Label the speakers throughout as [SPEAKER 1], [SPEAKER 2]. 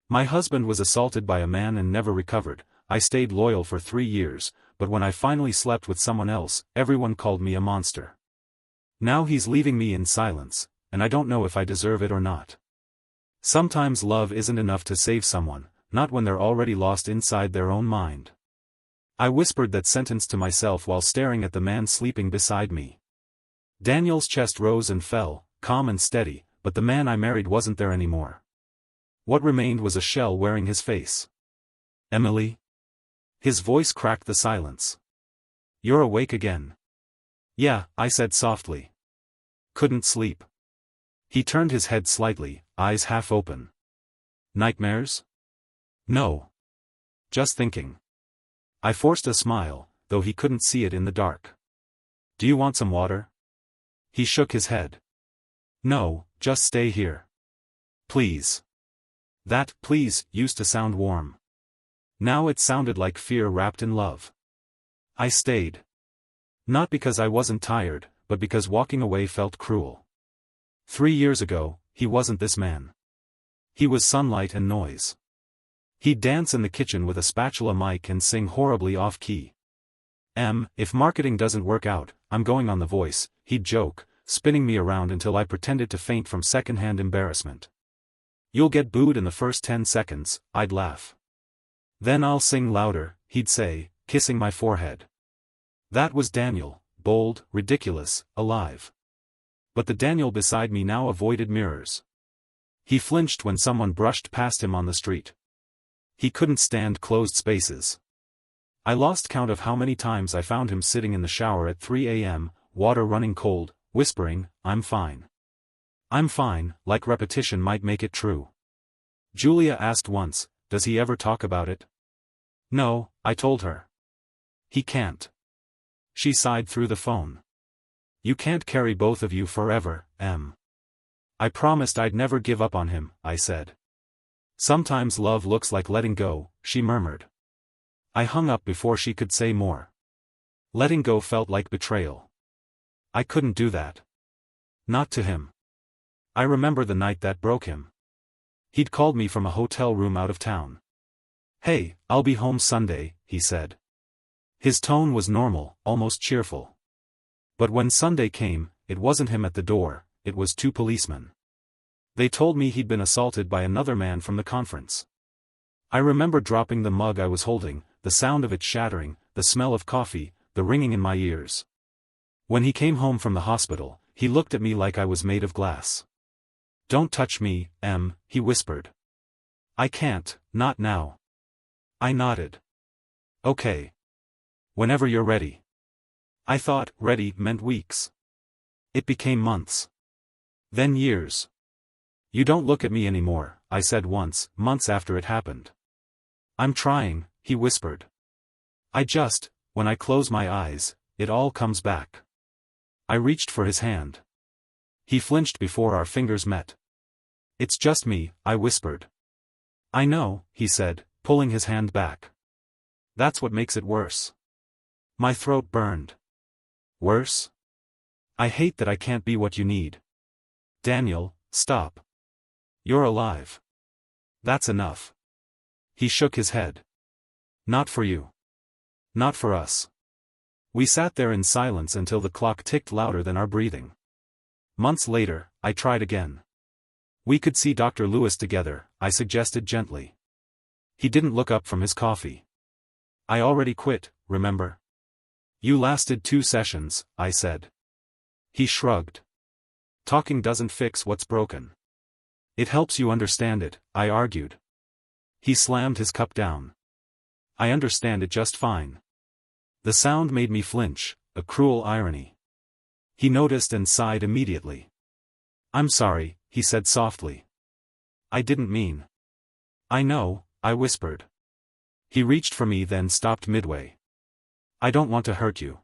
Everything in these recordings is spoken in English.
[SPEAKER 1] My husband was assaulted by a man and never recovered. I stayed loyal for 3 years, but when I finally slept with someone else, everyone called me a monster. Now he's leaving me in silence, and I don't know if I deserve it or not. Sometimes love isn't enough to save someone, not when they're already lost inside their own mind. I whispered that sentence to myself while staring at the man sleeping beside me. Daniel's chest rose and fell, calm and steady, but the man I married wasn't there anymore. What remained was a shell wearing his face. Emily? His voice cracked the silence. You're awake again. Yeah, I said softly. Couldn't sleep. He turned his head slightly, eyes half open. Nightmares? No. Just thinking. I forced a smile, though he couldn't see it in the dark. Do you want some water? He shook his head. No, just stay here. Please. That please used to sound warm. Now it sounded like fear wrapped in love. I stayed. Not because I wasn't tired, but because walking away felt cruel. 3 years ago, he wasn't this man. He was sunlight and noise. He'd dance in the kitchen with a spatula mic and sing horribly off-key. If marketing doesn't work out, I'm going on The Voice, he'd joke, spinning me around until I pretended to faint from secondhand embarrassment. You'll get booed in the first 10 seconds, I'd laugh. Then I'll sing louder, he'd say, kissing my forehead. That was Daniel, bold, ridiculous, alive. But the Daniel beside me now avoided mirrors. He flinched when someone brushed past him on the street. He couldn't stand closed spaces. I lost count of how many times I found him sitting in the shower at 3 a.m., water running cold, whispering, I'm fine. I'm fine, like repetition might make it true. Julia asked once, does he ever talk about it? No, I told her. He can't. She sighed through the phone. You can't carry both of you forever, Em. I promised I'd never give up on him, I said. Sometimes love looks like letting go, she murmured. I hung up before she could say more. Letting go felt like betrayal. I couldn't do that. Not to him. I remember the night that broke him. He'd called me from a hotel room out of town. Hey, I'll be home Sunday, he said. His tone was normal, almost cheerful. But when Sunday came, it wasn't him at the door, it was 2 policemen. They told me he'd been assaulted by another man from the conference. I remember dropping the mug I was holding, the sound of it shattering, the smell of coffee, the ringing in my ears. When he came home from the hospital, he looked at me like I was made of glass. Don't touch me, Em, he whispered. I can't, not now. I nodded. Okay. Whenever you're ready. I thought ready meant weeks. It became months. Then years. You don't look at me anymore, I said once, months after it happened. I'm trying, he whispered. When I close my eyes, it all comes back. I reached for his hand. He flinched before our fingers met. It's just me, I whispered. I know, he said, pulling his hand back. That's what makes it worse. My throat burned. Worse? I hate that I can't be what you need. Daniel, stop. You're alive. That's enough. He shook his head. Not for you. Not for us. We sat there in silence until the clock ticked louder than our breathing. Months later, I tried again. We could see Dr. Lewis together, I suggested gently. He didn't look up from his coffee. I already quit, remember? You lasted 2 sessions, I said. He shrugged. Talking doesn't fix what's broken. It helps you understand it, I argued. He slammed his cup down. I understand it just fine. The sound made me flinch, a cruel irony. He noticed and sighed immediately. I'm sorry, he said softly. I didn't mean. I know, I whispered. He reached for me then stopped midway. I don't want to hurt you.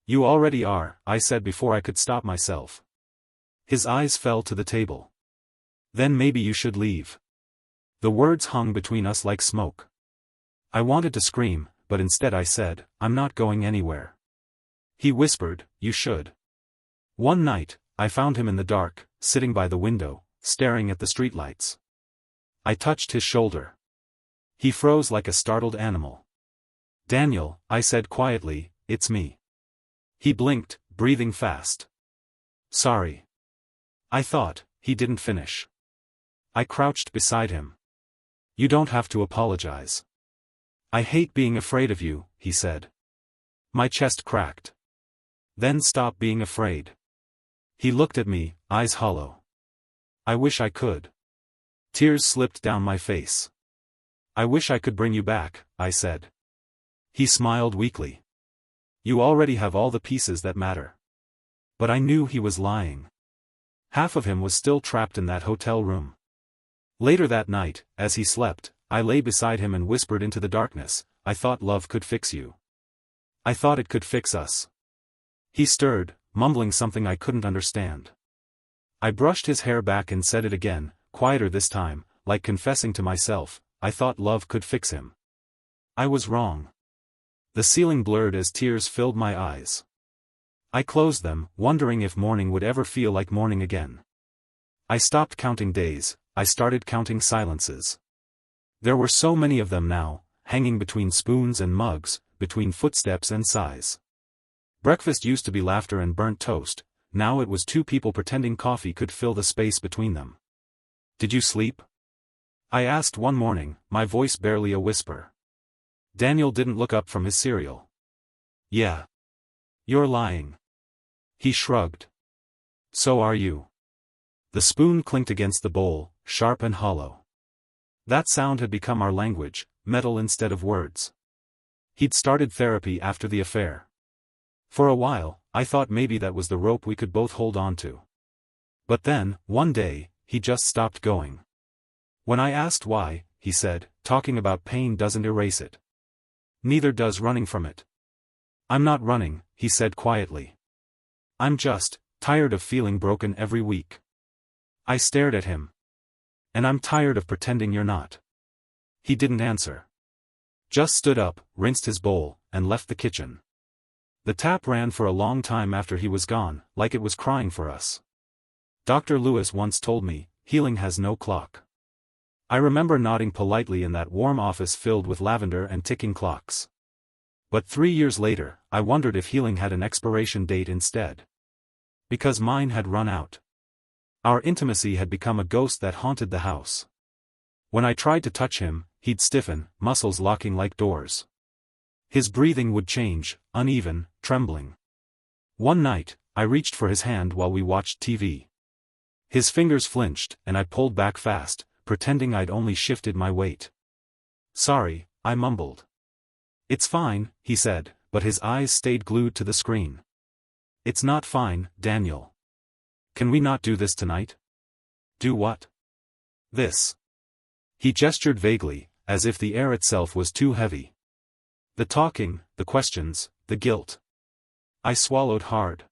[SPEAKER 1] You already are, I said before I could stop myself. His eyes fell to the table. Then maybe you should leave. The words hung between us like smoke. I wanted to scream, but instead I said, I'm not going anywhere. He whispered, you should. One night, I found him in the dark, sitting by the window, staring at the streetlights. I touched his shoulder. He froze like a startled animal. "Daniel," I said quietly, "it's me." He blinked, breathing fast. "Sorry." I thought. He didn't finish. I crouched beside him. "You don't have to apologize." "I hate being afraid of you," he said. My chest cracked. "Then stop being afraid." He looked at me, eyes hollow. "I wish I could." Tears slipped down my face. "I wish I could bring you back," I said. He smiled weakly. "You already have all the pieces that matter." But I knew he was lying. Half of him was still trapped in that hotel room. Later that night, as he slept, I lay beside him and whispered into the darkness, "I thought love could fix you. I thought it could fix us." He stirred, mumbling something I couldn't understand. I brushed his hair back and said it again, quieter this time, like confessing to myself, "I thought love could fix him. I was wrong." The ceiling blurred as tears filled my eyes. I closed them, wondering if morning would ever feel like morning again. I stopped counting days, I started counting silences. There were so many of them now, hanging between spoons and mugs, between footsteps and sighs. Breakfast used to be laughter and burnt toast, now it was two people pretending coffee could fill the space between them. "Did you sleep?" I asked one morning, my voice barely a whisper. Daniel didn't look up from his cereal. "Yeah. You're lying." He shrugged. "So are you." The spoon clinked against the bowl, sharp and hollow. That sound had become our language, metal instead of words. He'd started therapy after the affair. For a while, I thought maybe that was the rope we could both hold on to. But then, one day, he just stopped going. When I asked why, he said, "Talking about pain doesn't erase it. Neither does running from it." "I'm not running," he said quietly. "I'm just tired of feeling broken every week." I stared at him. "And I'm tired of pretending you're not." He didn't answer. Just stood up, rinsed his bowl, and left the kitchen. The tap ran for a long time after he was gone, like it was crying for us. Dr. Lewis once told me, "Healing has no clock." I remember nodding politely in that warm office filled with lavender and ticking clocks. But 3 years later, I wondered if healing had an expiration date instead. Because mine had run out. Our intimacy had become a ghost that haunted the house. When I tried to touch him, he'd stiffen, muscles locking like doors. His breathing would change, uneven, trembling. One night, I reached for his hand while we watched TV. His fingers flinched, and I pulled back fast, pretending I'd only shifted my weight. "Sorry," I mumbled. "It's fine," he said, but his eyes stayed glued to the screen. "It's not fine, Daniel. Can we not do this tonight?" "Do what?" "This." He gestured vaguely, as if the air itself was too heavy. "The talking, the questions, the guilt." I swallowed hard.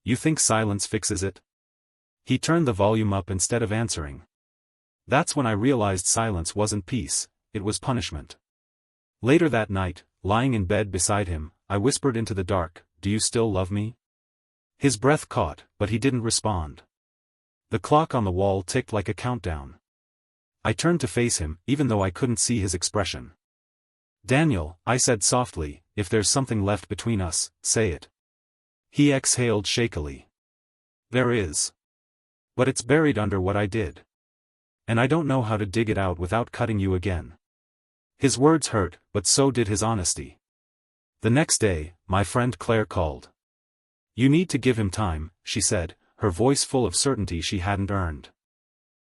[SPEAKER 1] "You think silence fixes it?" He turned the volume up instead of answering. That's when I realized silence wasn't peace, it was punishment. Later that night, lying in bed beside him, I whispered into the dark, "Do you still love me?" His breath caught, but he didn't respond. The clock on the wall ticked like a countdown. I turned to face him, even though I couldn't see his expression. "Daniel," I said softly, "if there's something left between us, say it." He exhaled shakily. "There is. But it's buried under what I did. And I don't know how to dig it out without cutting you again." His words hurt, but so did his honesty. The next day, my friend Claire called. "You need to give him time," she said, her voice full of certainty she hadn't earned.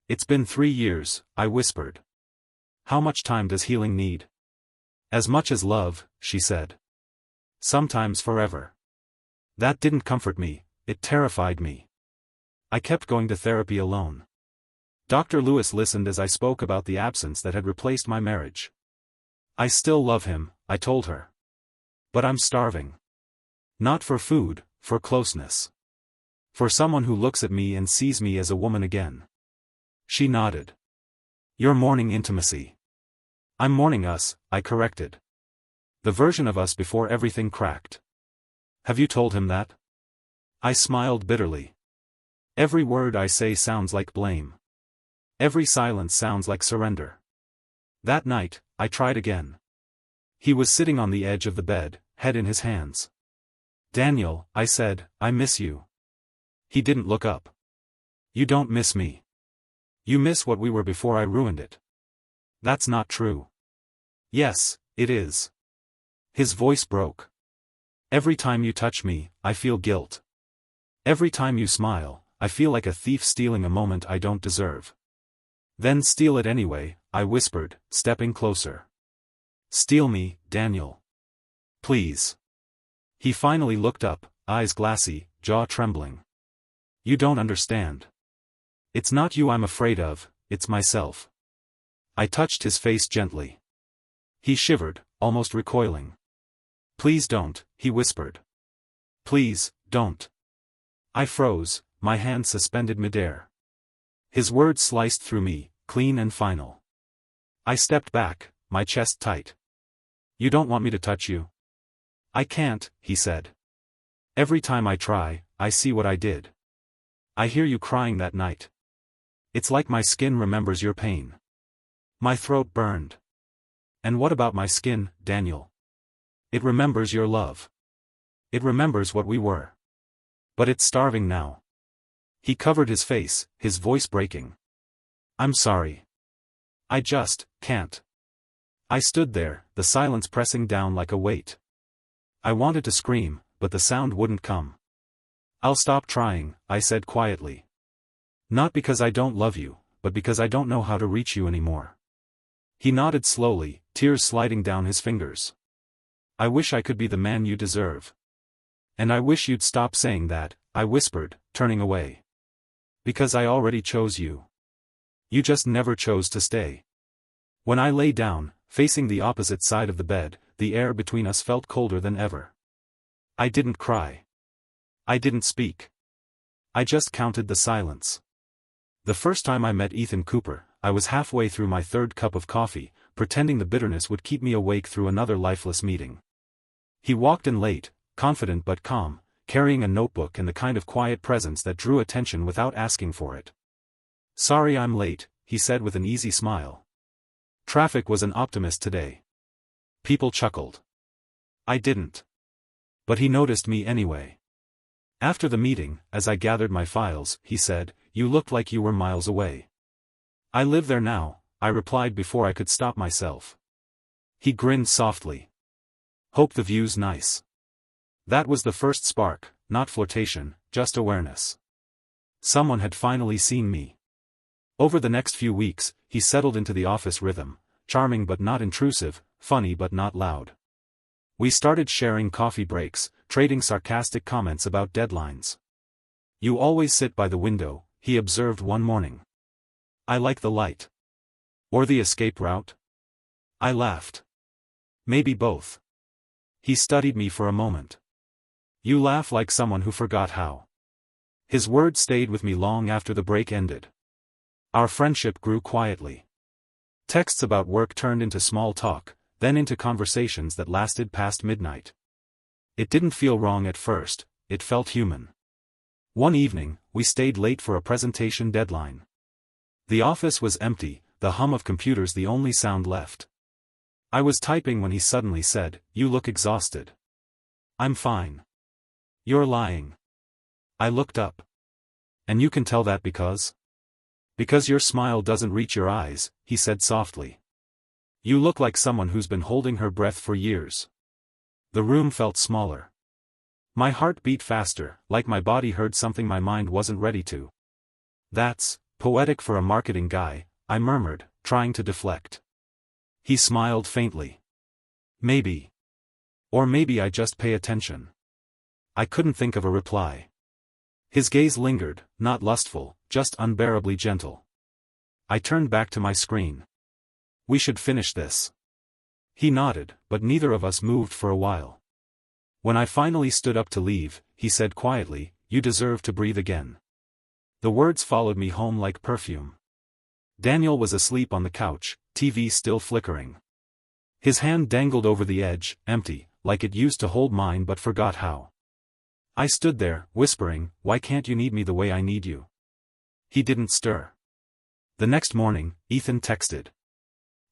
[SPEAKER 1] "It's been 3 years," I whispered. "How much time does healing need?" "As much as love," she said. "Sometimes forever." That didn't comfort me, it terrified me. I kept going to therapy alone. Dr. Lewis listened as I spoke about the absence that had replaced my marriage. "I still love him," I told her. "But I'm starving. Not for food, for closeness. For someone who looks at me and sees me as a woman again." She nodded. "You're mourning intimacy." "I'm mourning us," I corrected. "The version of us before everything cracked." "Have you told him that?" I smiled bitterly. "Every word I say sounds like blame." Every silence sounds like surrender. That night, I tried again. He was sitting on the edge of the bed, head in his hands. "Daniel," I said, "I miss you." He didn't look up. "You don't miss me. You miss what we were before I ruined it." "That's not true." "Yes, it is." His voice broke. "Every time you touch me, I feel guilt. Every time you smile, I feel like a thief stealing a moment I don't deserve." "Then steal it anyway," I whispered, stepping closer. "Steal me, Daniel. Please." He finally looked up, eyes glassy, jaw trembling. "You don't understand. It's not you I'm afraid of, it's myself." I touched his face gently. He shivered, almost recoiling. "Please don't," he whispered. "Please, don't." I froze, my hand suspended midair. His words sliced through me, clean and final. I stepped back, my chest tight. "You don't want me to touch you?" "I can't," he said. "Every time I try, I see what I did. I hear you crying that night. It's like my skin remembers your pain." My throat burned. "And what about my skin, Daniel? It remembers your love. It remembers what we were. But it's starving now." He covered his face, his voice breaking. "I'm sorry. I just can't." I stood there, the silence pressing down like a weight. I wanted to scream, but the sound wouldn't come. "I'll stop trying," I said quietly. "Not because I don't love you, but because I don't know how to reach you anymore." He nodded slowly, tears sliding down his fingers. "I wish I could be the man you deserve. And I wish you'd stop saying that," I whispered, turning away. "Because I already chose you. You just never chose to stay." When I lay down, facing the opposite side of the bed, the air between us felt colder than ever. I didn't cry. I didn't speak. I just counted the silence. The first time I met Ethan Cooper, I was halfway through my third cup of coffee, pretending the bitterness would keep me awake through another lifeless meeting. He walked in late, confident but calm, carrying a notebook and the kind of quiet presence that drew attention without asking for it. "Sorry I'm late," he said with an easy smile. "Traffic was an optimist today." People chuckled. I didn't. But he noticed me anyway. After the meeting, as I gathered my files, he said, "You looked like you were miles away." "I live there now," I replied before I could stop myself. He grinned softly. "Hope the view's nice." That was the first spark, not flirtation, just awareness. Someone had finally seen me. Over the next few weeks, he settled into the office rhythm, charming but not intrusive, funny but not loud. We started sharing coffee breaks, trading sarcastic comments about deadlines. "You always sit by the window," he observed one morning. "I like the light." "Or the escape route?" I laughed. "Maybe both." He studied me for a moment. "You laugh like someone who forgot how." His words stayed with me long after the break ended. Our friendship grew quietly. Texts about work turned into small talk, then into conversations that lasted past midnight. It didn't feel wrong at first, it felt human. One evening, we stayed late for a presentation deadline. The office was empty, the hum of computers the only sound left. I was typing when he suddenly said, "You look exhausted." "I'm fine." "You're lying." I looked up. "And you can tell that because?" "Because your smile doesn't reach your eyes," he said softly. "You look like someone who's been holding her breath for years." The room felt smaller. My heart beat faster, like my body heard something my mind wasn't ready to. "That's poetic for a marketing guy," I murmured, trying to deflect. He smiled faintly. "Maybe. Or maybe I just pay attention." I couldn't think of a reply. His gaze lingered, not lustful, just unbearably gentle. I turned back to my screen. "We should finish this." He nodded, but neither of us moved for a while. When I finally stood up to leave, he said quietly, "You deserve to breathe again." The words followed me home like perfume. Daniel was asleep on the couch, TV still flickering. His hand dangled over the edge, empty, like it used to hold mine but forgot how. I stood there, whispering, "Why can't you need me the way I need you?" He didn't stir. The next morning, Ethan texted.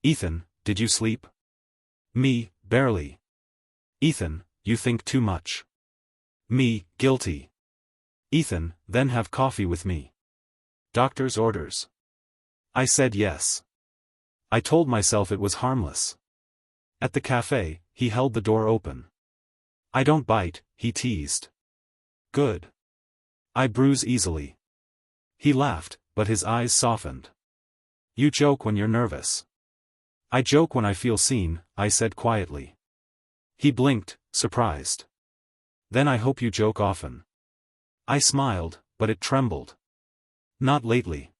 [SPEAKER 1] Ethan, did you sleep? Me, barely. Ethan, you think too much. Me, guilty. Ethan, then have coffee with me. Doctor's orders. I said yes. I told myself it was harmless. At the cafe, he held the door open. I don't bite, he teased. Good. I bruise easily. He laughed, but his eyes softened. You joke when you're nervous. I joke when I feel seen, I said quietly. He blinked, surprised. Then I hope you joke often. I smiled, but it trembled. Not lately.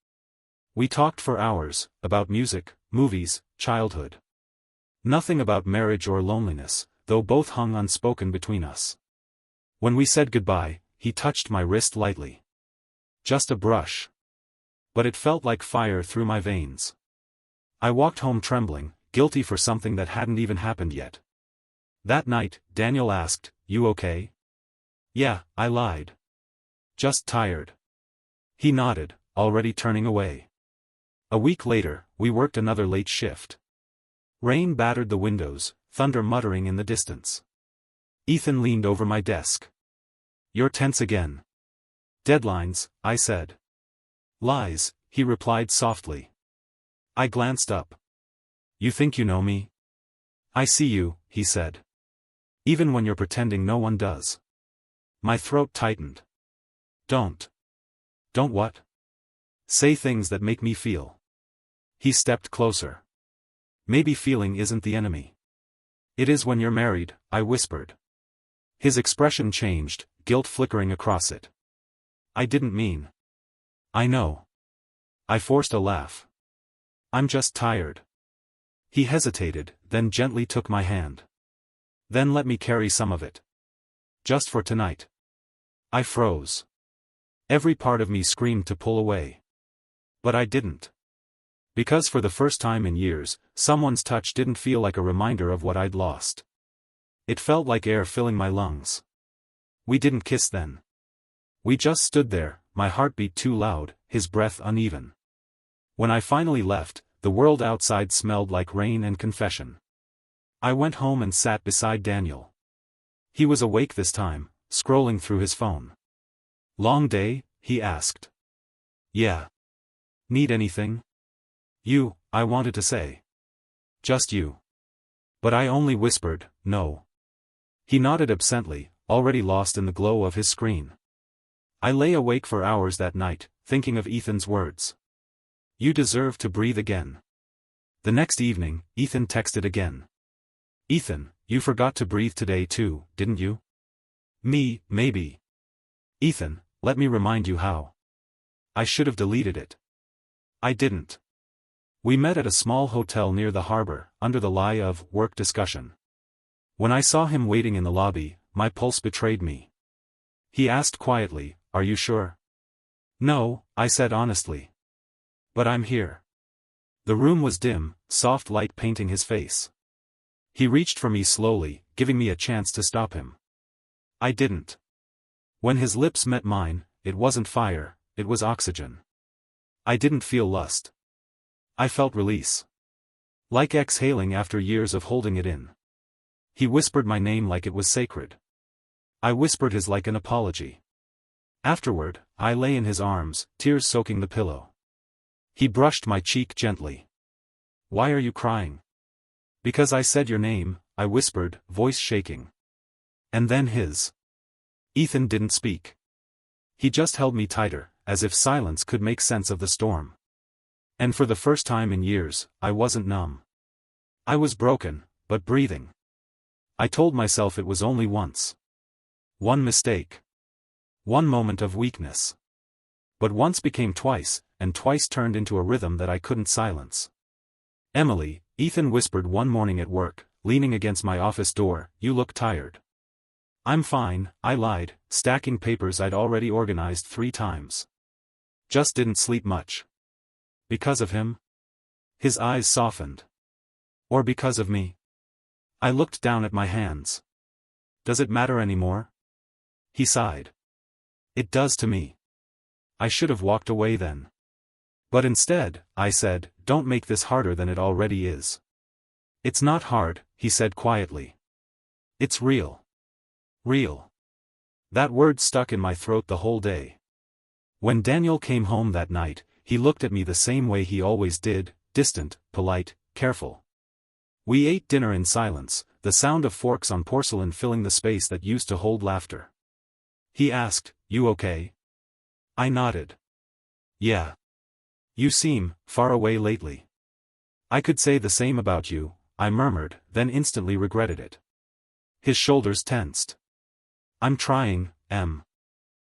[SPEAKER 1] We talked for hours, about music, movies, childhood. Nothing about marriage or loneliness, though both hung unspoken between us. When we said goodbye, he touched my wrist lightly. Just a brush. But it felt like fire through my veins. I walked home trembling, guilty for something that hadn't even happened yet. That night, Daniel asked, "You okay?" Yeah, I lied. Just tired. He nodded, already turning away. A week later, we worked another late shift. Rain battered the windows, thunder muttering in the distance. Ethan leaned over my desk. You're tense again. Deadlines, I said. Lies, he replied softly. I glanced up. You think you know me? I see you, he said. Even when you're pretending no one does. My throat tightened. Don't. Don't what? Say things that make me feel. He stepped closer. Maybe feeling isn't the enemy. It is when you're married, I whispered. His expression changed, guilt flickering across it. I didn't mean. I know. I forced a laugh. I'm just tired. He hesitated, then gently took my hand. Then let me carry some of it. Just for tonight. I froze. Every part of me screamed to pull away. But I didn't. Because for the first time in years, someone's touch didn't feel like a reminder of what I'd lost. It felt like air filling my lungs. We didn't kiss then. We just stood there, my heartbeat too loud, his breath uneven. When I finally left, the world outside smelled like rain and confession. I went home and sat beside Daniel. He was awake this time, scrolling through his phone. Long day? He asked. Yeah. Need anything? You, I wanted to say. Just you. But I only whispered, no. He nodded absently, already lost in the glow of his screen. I lay awake for hours that night, thinking of Ethan's words. You deserve to breathe again. The next evening, Ethan texted again. Ethan, you forgot to breathe today too, didn't you? Me, maybe. Ethan, let me remind you how. I should have deleted it. I didn't. We met at a small hotel near the harbor, under the lie of work discussion. When I saw him waiting in the lobby, my pulse betrayed me. He asked quietly, are you sure? No, I said honestly. But I'm here. The room was dim, soft light painting his face. He reached for me slowly, giving me a chance to stop him. I didn't. When his lips met mine, it wasn't fire, it was oxygen. I didn't feel lust. I felt release. Like exhaling after years of holding it in. He whispered my name like it was sacred. I whispered his like an apology. Afterward, I lay in his arms, tears soaking the pillow. He brushed my cheek gently. Why are you crying? Because I said your name, I whispered, voice shaking. And then his. Ethan didn't speak. He just held me tighter, as if silence could make sense of the storm. And for the first time in years, I wasn't numb. I was broken, but breathing. I told myself it was only once. One mistake. One moment of weakness. But once became twice, and twice turned into a rhythm that I couldn't silence. Emily, Ethan whispered one morning at work, leaning against my office door, you look tired. I'm fine, I lied, stacking papers I'd already organized 3 times. Just didn't sleep much. Because of him? His eyes softened. Or because of me? I looked down at my hands. Does it matter anymore? He sighed. It does to me. I should have walked away then. But instead, I said, don't make this harder than it already is. It's not hard, he said quietly. It's real. Real. That word stuck in my throat the whole day. When Daniel came home that night, he looked at me the same way he always did, distant, polite, careful. We ate dinner in silence, the sound of forks on porcelain filling the space that used to hold laughter. He asked, "You okay?" I nodded. "Yeah. You seem far away lately." "I could say the same about you," I murmured, then instantly regretted it. His shoulders tensed. "I'm trying, Em."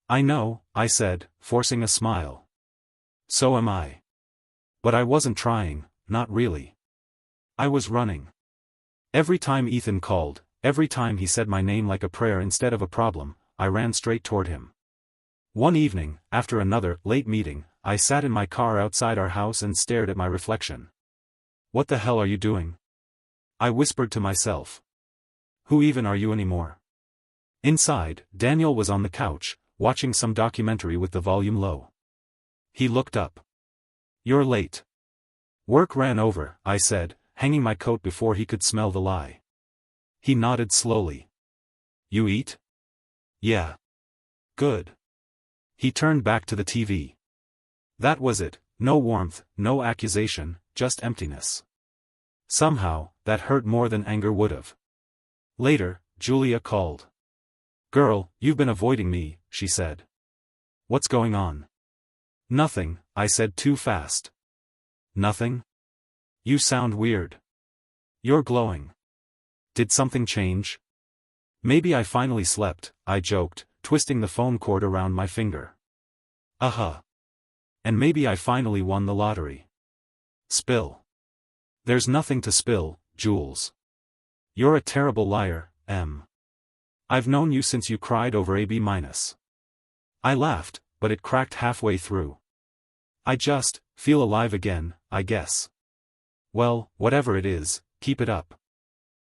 [SPEAKER 1] "I know," I said, forcing a smile. "So am I. But I wasn't trying, not really. I was running." Every time Ethan called, every time he said my name like a prayer instead of a problem, I ran straight toward him. One evening, after another late meeting, I sat in my car outside our house and stared at my reflection. "What the hell are you doing?" I whispered to myself. "Who even are you anymore?" Inside, Daniel was on the couch, watching some documentary with the volume low. He looked up. "You're late." "Work ran over," I said, hanging my coat before he could smell the lie. He nodded slowly. "You eat?" "Yeah." "Good." He turned back to the TV. That was it, no warmth, no accusation, just emptiness. Somehow, that hurt more than anger would've. Later, Julia called. "Girl, you've been avoiding me," she said. "What's going on?" "Nothing," I said too fast. "Nothing? You sound weird. You're glowing. Did something change?" "Maybe I finally slept," I joked, twisting the phone cord around my finger. "Uh-huh. And maybe I finally won the lottery." "Spill." "There's nothing to spill, Jules. You're a terrible liar, Em. I've known you since you cried over AB-." I laughed, but it cracked halfway through. "I just feel alive again, I guess." "Well, whatever it is, keep it up.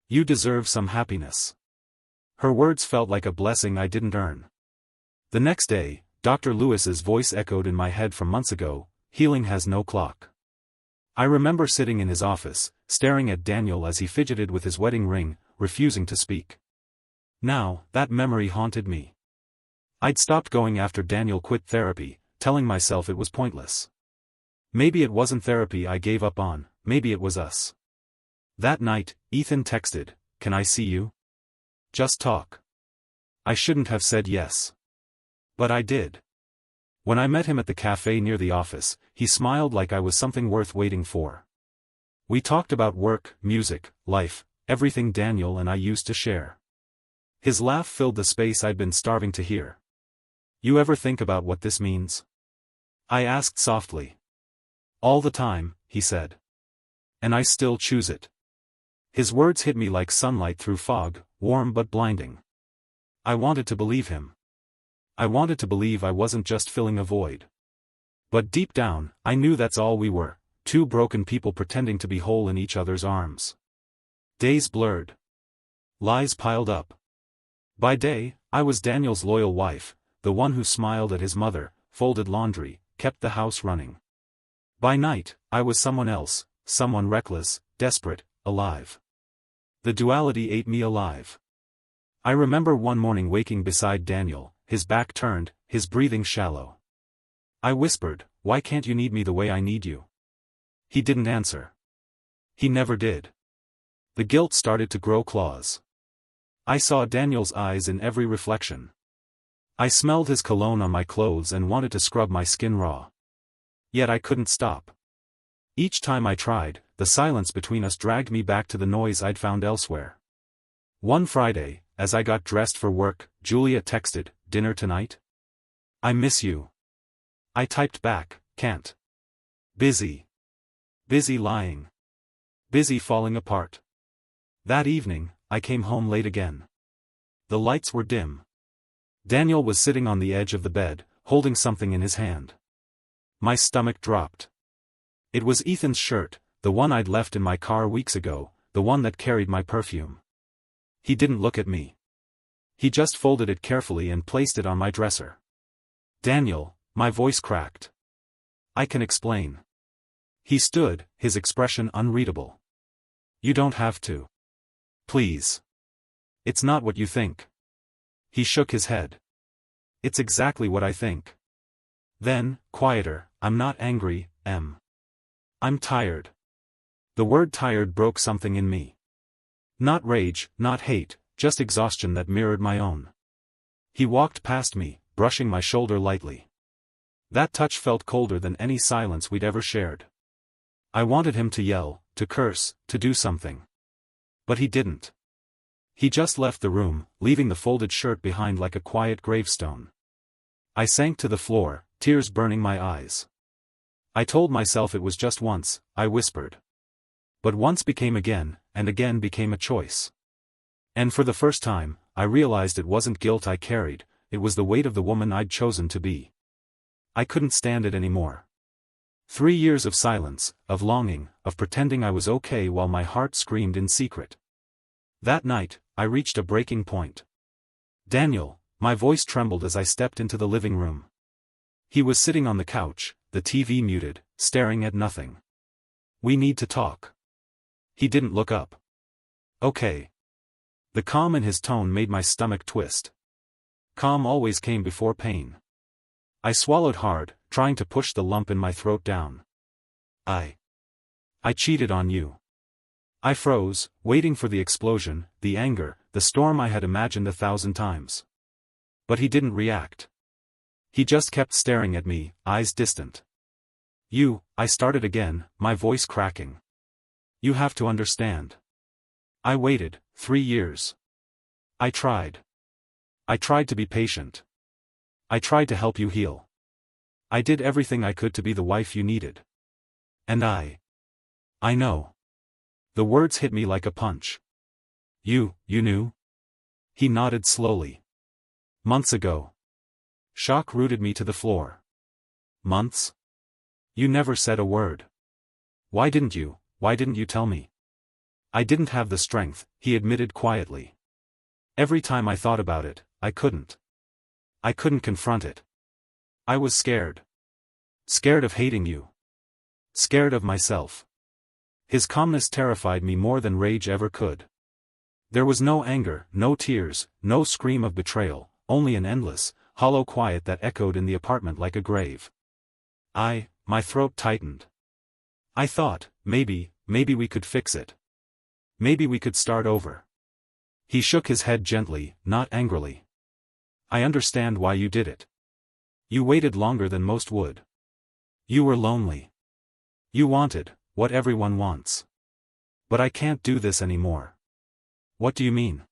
[SPEAKER 1] You deserve some happiness." Her words felt like a blessing I didn't earn. The next day, Dr. Lewis's voice echoed in my head from months ago, "Healing has no clock." I remember sitting in his office, staring at Daniel as he fidgeted with his wedding ring, refusing to speak. Now, that memory haunted me. I'd stopped going after Daniel quit therapy, telling myself it was pointless. Maybe it wasn't therapy I gave up on, maybe it was us. That night, Ethan texted, "Can I see you? Just talk." I shouldn't have said yes. But I did. When I met him at the cafe near the office, he smiled like I was something worth waiting for. We talked about work, music, life, everything Daniel and I used to share. His laugh filled the space I'd been starving to hear. "You ever think about what this means?" I asked softly. "All the time," he said. "And I still choose it." His words hit me like sunlight through fog, warm but blinding. I wanted to believe him. I wanted to believe I wasn't just filling a void. But deep down, I knew that's all we were, two broken people pretending to be whole in each other's arms. Days blurred. Lies piled up. By day, I was Daniel's loyal wife, the one who smiled at his mother, folded laundry, kept the house running. By night, I was someone else, someone reckless, desperate, alive. The duality ate me alive. I remember one morning waking beside Daniel, his back turned, his breathing shallow. I whispered, "Why can't you need me the way I need you?" He didn't answer. He never did. The guilt started to grow claws. I saw Daniel's eyes in every reflection. I smelled his cologne on my clothes and wanted to scrub my skin raw. Yet I couldn't stop. Each time I tried, the silence between us dragged me back to the noise I'd found elsewhere. One Friday, as I got dressed for work, Julia texted, "Dinner tonight? I miss you." I typed back, "Can't. Busy. Busy lying. Busy falling apart." That evening, I came home late again. The lights were dim. Daniel was sitting on the edge of the bed, holding something in his hand. My stomach dropped. It was Ethan's shirt, the one I'd left in my car weeks ago, the one that carried my perfume. He didn't look at me. He just folded it carefully and placed it on my dresser. "Daniel," my voice cracked. I can explain. He stood, his expression unreadable. You don't have to. Please. It's not what you think. He shook his head. It's exactly what I think. Then, quieter, I'm not angry, Em. I'm tired. The word tired broke something in me. Not rage, not hate, just exhaustion that mirrored my own. He walked past me, brushing my shoulder lightly. That touch felt colder than any silence we'd ever shared. I wanted him to yell, to curse, to do something. But he didn't. He just left the room, leaving the folded shirt behind like a quiet gravestone. I sank to the floor, tears burning my eyes. I told myself it was just once, I whispered. But once became again, and again became a choice. And for the first time, I realized it wasn't guilt I carried, it was the weight of the woman I'd chosen to be. I couldn't stand it anymore. 3 years of silence, of longing, of pretending I was okay while my heart screamed in secret. That night, I reached a breaking point. Daniel, my voice trembled as I stepped into the living room. He was sitting on the couch, the TV muted, staring at nothing. We need to talk. He didn't look up. Okay. The calm in his tone made my stomach twist. Calm always came before pain. I swallowed hard, trying to push the lump in my throat down. I cheated on you. I froze, waiting for the explosion, the anger, the storm I had imagined 1,000 times. But he didn't react. He just kept staring at me, eyes distant. I started again, my voice cracking. You have to understand. I waited, 3 years. I tried. I tried to be patient. I tried to help you heal. I did everything I could to be the wife you needed. And I know. The words hit me like a punch. You knew? He nodded slowly. Months ago. Shock rooted me to the floor. Months? You never said a word. Why didn't you tell me? I didn't have the strength, he admitted quietly. Every time I thought about it, I couldn't. I couldn't confront it. I was scared. Scared of hating you. Scared of myself. His calmness terrified me more than rage ever could. There was no anger, no tears, no scream of betrayal, only an endless, hollow quiet that echoed in the apartment like a grave. My throat tightened. I thought, maybe we could fix it. Maybe we could start over. He shook his head gently, not angrily. I understand why you did it. You waited longer than most would. You were lonely. You wanted what everyone wants. But I can't do this anymore. What do you mean?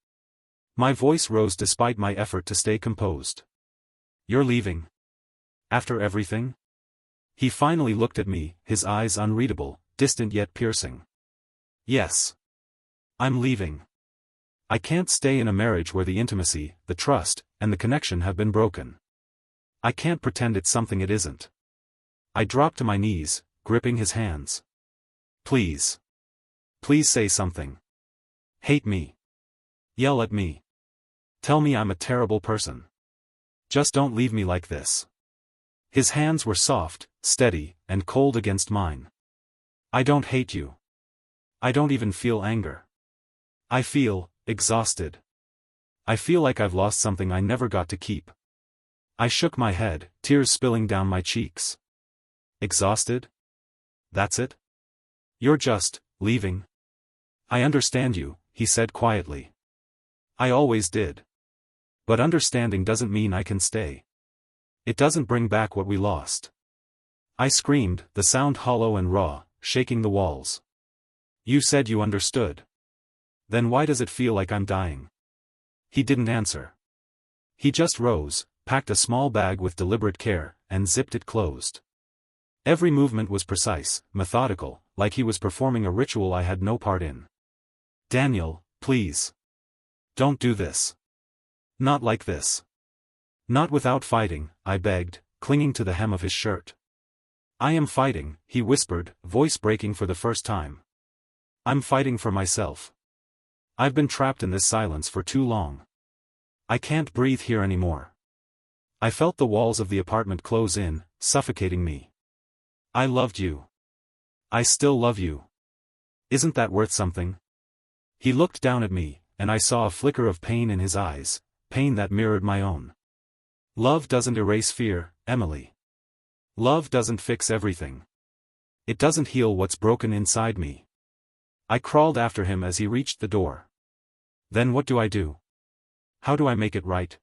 [SPEAKER 1] My voice rose despite my effort to stay composed. You're leaving? After everything? He finally looked at me, his eyes unreadable, distant yet piercing. Yes. I'm leaving. I can't stay in a marriage where the intimacy, the trust, and the connection have been broken. I can't pretend it's something it isn't. I dropped to my knees, gripping his hands. Please. Please say something. Hate me. Yell at me. Tell me I'm a terrible person. Just don't leave me like this. His hands were soft, steady, and cold against mine. I don't hate you. I don't even feel anger. I feel exhausted. I feel like I've lost something I never got to keep. I shook my head, tears spilling down my cheeks. Exhausted? That's it? You're just leaving? I understand you, he said quietly. I always did. But understanding doesn't mean I can stay. It doesn't bring back what we lost. I screamed, the sound hollow and raw, shaking the walls. You said you understood. Then why does it feel like I'm dying? He didn't answer. He just rose, packed a small bag with deliberate care, and zipped it closed. Every movement was precise, methodical, like he was performing a ritual I had no part in. Daniel, please. Don't do this. Not like this. Not without fighting, I begged, clinging to the hem of his shirt. I am fighting, he whispered, voice breaking for the first time. I'm fighting for myself. I've been trapped in this silence for too long. I can't breathe here anymore. I felt the walls of the apartment close in, suffocating me. I loved you. I still love you. Isn't that worth something? He looked down at me, and I saw a flicker of pain in his eyes, pain that mirrored my own. Love doesn't erase fear, Emily. Love doesn't fix everything. It doesn't heal what's broken inside me. I crawled after him as he reached the door. Then what do I do? How do I make it right?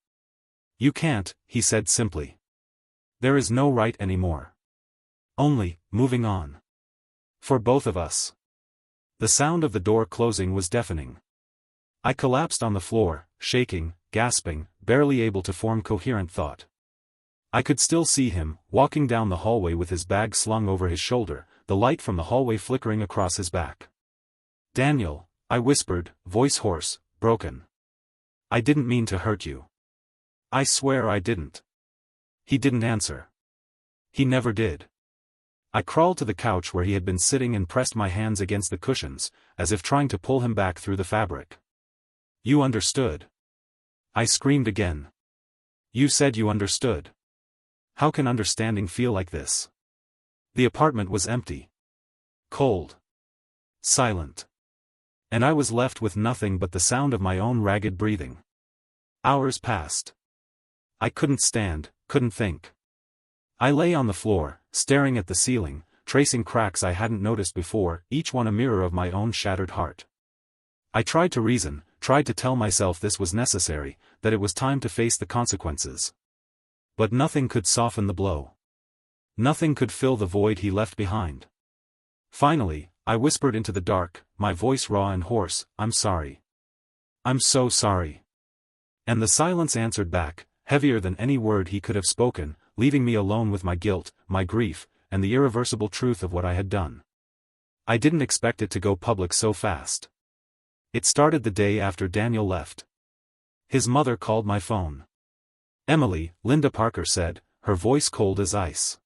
[SPEAKER 1] You can't, he said simply. There is no right anymore. Only, moving on. For both of us. The sound of the door closing was deafening. I collapsed on the floor, shaking, gasping, barely able to form coherent thought. I could still see him, walking down the hallway with his bag slung over his shoulder, the light from the hallway flickering across his back. Daniel, I whispered, voice hoarse, broken. I didn't mean to hurt you. I swear I didn't. He didn't answer. He never did. I crawled to the couch where he had been sitting and pressed my hands against the cushions, as if trying to pull him back through the fabric. You understood. I screamed again. You said you understood. How can understanding feel like this? The apartment was empty. Cold. Silent. And I was left with nothing but the sound of my own ragged breathing. Hours passed. I couldn't stand, couldn't think. I lay on the floor, staring at the ceiling, tracing cracks I hadn't noticed before, each one a mirror of my own shattered heart. I tried to reason, tried to tell myself this was necessary, that it was time to face the consequences. But nothing could soften the blow. Nothing could fill the void he left behind. Finally, I whispered into the dark, my voice raw and hoarse, I'm sorry. I'm so sorry. And the silence answered back, heavier than any word he could have spoken, leaving me alone with my guilt, my grief, and the irreversible truth of what I had done. I didn't expect it to go public so fast. It started the day after Daniel left. His mother called my phone. Emily, Linda Parker said, her voice cold as ice.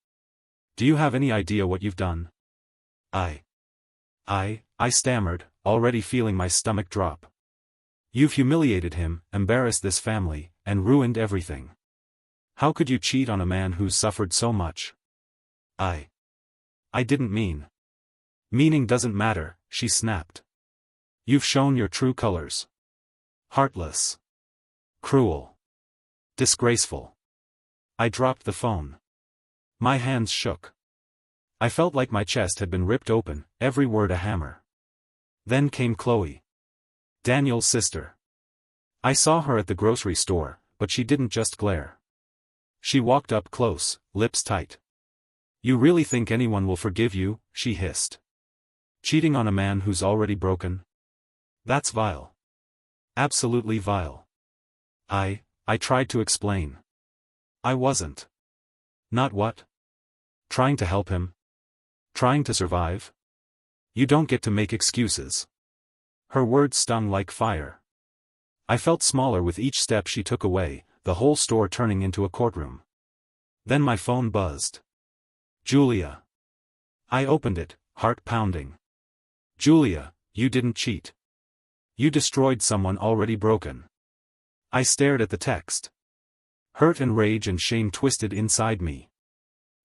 [SPEAKER 1] Do you have any idea what you've done? I stammered, already feeling my stomach drop. You've humiliated him, embarrassed this family, and ruined everything. How could you cheat on a man who's suffered so much? I didn't mean. Meaning doesn't matter, she snapped. You've shown your true colors. Heartless. Cruel. Disgraceful. I dropped the phone. My hands shook. I felt like my chest had been ripped open, every word a hammer. Then came Chloe. Daniel's sister. I saw her at the grocery store, but she didn't just glare. She walked up close, lips tight. You really think anyone will forgive you? She hissed. Cheating on a man who's already broken? That's vile. Absolutely vile. I tried to explain. I wasn't. Not what? Trying to help him? Trying to survive? You don't get to make excuses. Her words stung like fire. I felt smaller with each step she took away, the whole store turning into a courtroom. Then my phone buzzed. Julia. I opened it, heart pounding. Julia, you didn't cheat. You destroyed someone already broken. I stared at the text. Hurt and rage and shame twisted inside me.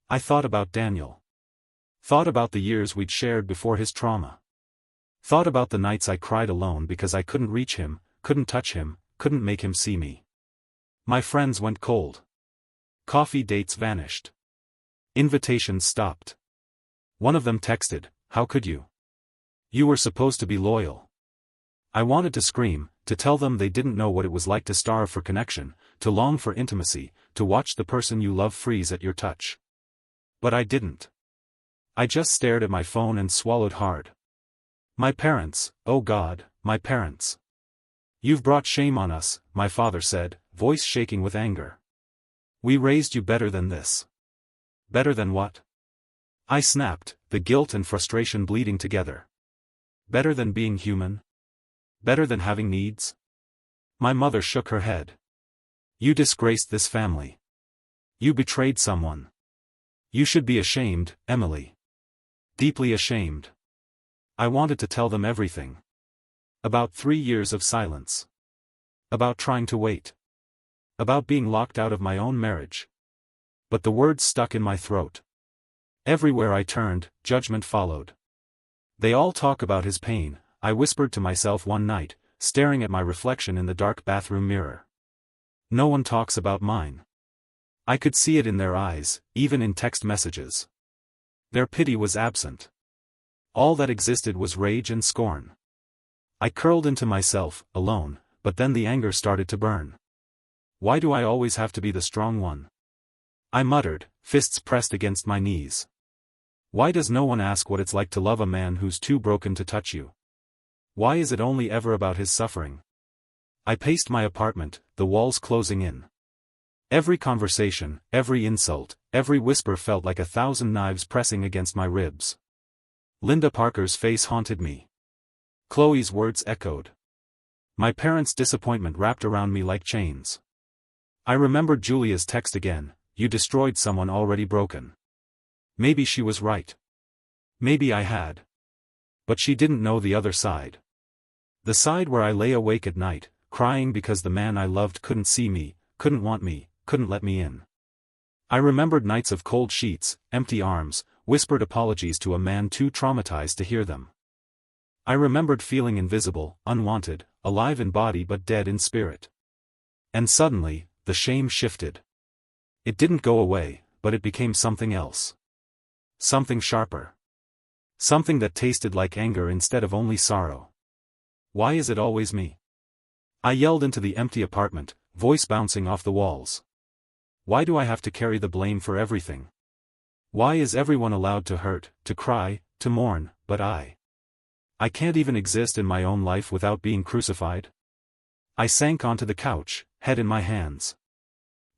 [SPEAKER 1] I thought about Daniel. Thought about the years we'd shared before his trauma. Thought about the nights I cried alone because I couldn't reach him, couldn't touch him, couldn't make him see me. My friends went cold. Coffee dates vanished. Invitations stopped. One of them texted, "How could you? You were supposed to be loyal." I wanted to scream, to tell them they didn't know what it was like to starve for connection, to long for intimacy, to watch the person you love freeze at your touch. But I didn't. I just stared at my phone and swallowed hard. My parents, oh God, my parents. You've brought shame on us, my father said, voice shaking with anger. We raised you better than this. Better than what? I snapped, the guilt and frustration bleeding together. Better than being human? Better than having needs? My mother shook her head. You disgraced this family. You betrayed someone. You should be ashamed, Emily. Deeply ashamed. I wanted to tell them everything. About 3 years of silence. About trying to wait. About being locked out of my own marriage. But the words stuck in my throat. Everywhere I turned, judgment followed. They all talk about his pain, I whispered to myself one night, staring at my reflection in the dark bathroom mirror. No one talks about mine. I could see it in their eyes, even in text messages. Their pity was absent. All that existed was rage and scorn. I curled into myself, alone, but then the anger started to burn. Why do I always have to be the strong one? I muttered, fists pressed against my knees. Why does no one ask what it's like to love a man who's too broken to touch you? Why is it only ever about his suffering? I paced my apartment, the walls closing in. Every conversation, every insult, every whisper felt like 1,000 knives pressing against my ribs. Linda Parker's face haunted me. Chloe's words echoed. My parents' disappointment wrapped around me like chains. I remembered Julia's text again, "You destroyed someone already broken." Maybe she was right. Maybe I had. But she didn't know the other side. The side where I lay awake at night, crying because the man I loved couldn't see me, couldn't want me, couldn't let me in. I remembered nights of cold sheets, empty arms, whispered apologies to a man too traumatized to hear them. I remembered feeling invisible, unwanted, alive in body but dead in spirit. And suddenly, the shame shifted. It didn't go away, but it became something else. Something sharper. Something that tasted like anger instead of only sorrow. Why is it always me? I yelled into the empty apartment, voice bouncing off the walls. Why do I have to carry the blame for everything? Why is everyone allowed to hurt, to cry, to mourn, but I can't even exist in my own life without being crucified? I sank onto the couch, head in my hands.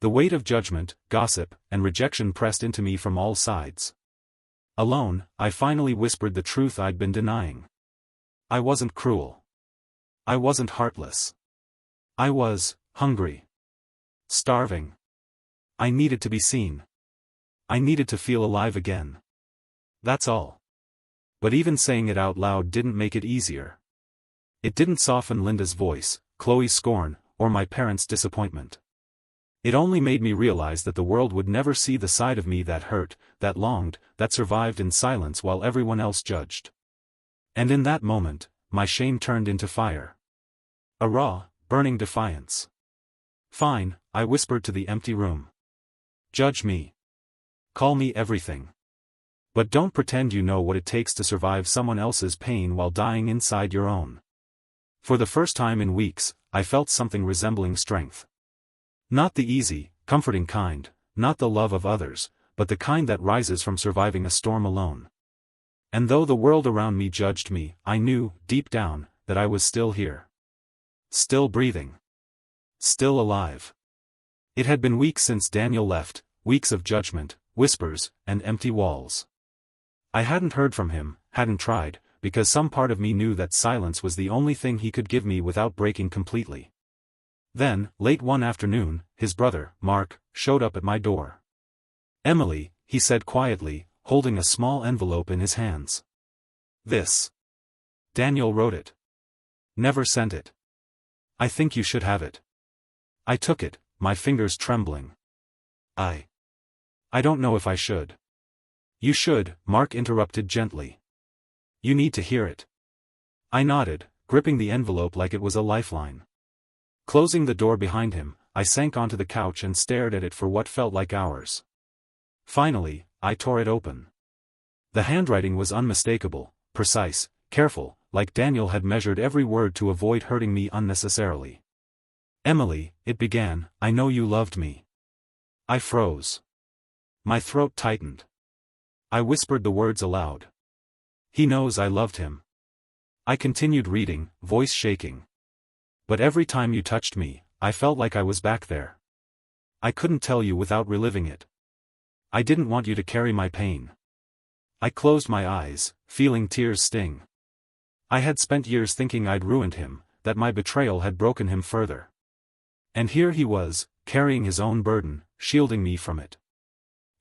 [SPEAKER 1] The weight of judgment, gossip, and rejection pressed into me from all sides. Alone, I finally whispered the truth I'd been denying. I wasn't cruel. I wasn't heartless. I was hungry. Starving. I needed to be seen. I needed to feel alive again. That's all. But even saying it out loud didn't make it easier. It didn't soften Linda's voice, Chloe's scorn, or my parents' disappointment. It only made me realize that the world would never see the side of me that hurt, that longed, that survived in silence while everyone else judged. And in that moment, my shame turned into fire. A raw, burning defiance. Fine, I whispered to the empty room. Judge me. Call me everything. But don't pretend you know what it takes to survive someone else's pain while dying inside your own. For the first time in weeks, I felt something resembling strength. Not the easy, comforting kind, not the love of others, but the kind that rises from surviving a storm alone. And though the world around me judged me, I knew, deep down, that I was still here. Still breathing. Still alive. It had been weeks since Daniel left, weeks of judgment, whispers, and empty walls. I hadn't heard from him, hadn't tried, because some part of me knew that silence was the only thing he could give me without breaking completely. Then, late one afternoon, his brother, Mark, showed up at my door. "Emily," he said quietly, holding a small envelope in his hands. "This. Daniel wrote it. Never sent it. I think you should have it." I took it, my fingers trembling. I don't know if I should." "You should," Mark interrupted gently. "You need to hear it." I nodded, gripping the envelope like it was a lifeline. Closing the door behind him, I sank onto the couch and stared at it for what felt like hours. Finally, I tore it open. The handwriting was unmistakable, precise, careful, like Daniel had measured every word to avoid hurting me unnecessarily. "Emily," it began, "I know you loved me." I froze. My throat tightened. I whispered the words aloud. "He knows I loved him." I continued reading, voice shaking. "But every time you touched me, I felt like I was back there. I couldn't tell you without reliving it. I didn't want you to carry my pain." I closed my eyes, feeling tears sting. I had spent years thinking I'd ruined him, that my betrayal had broken him further. And here he was, carrying his own burden, shielding me from it.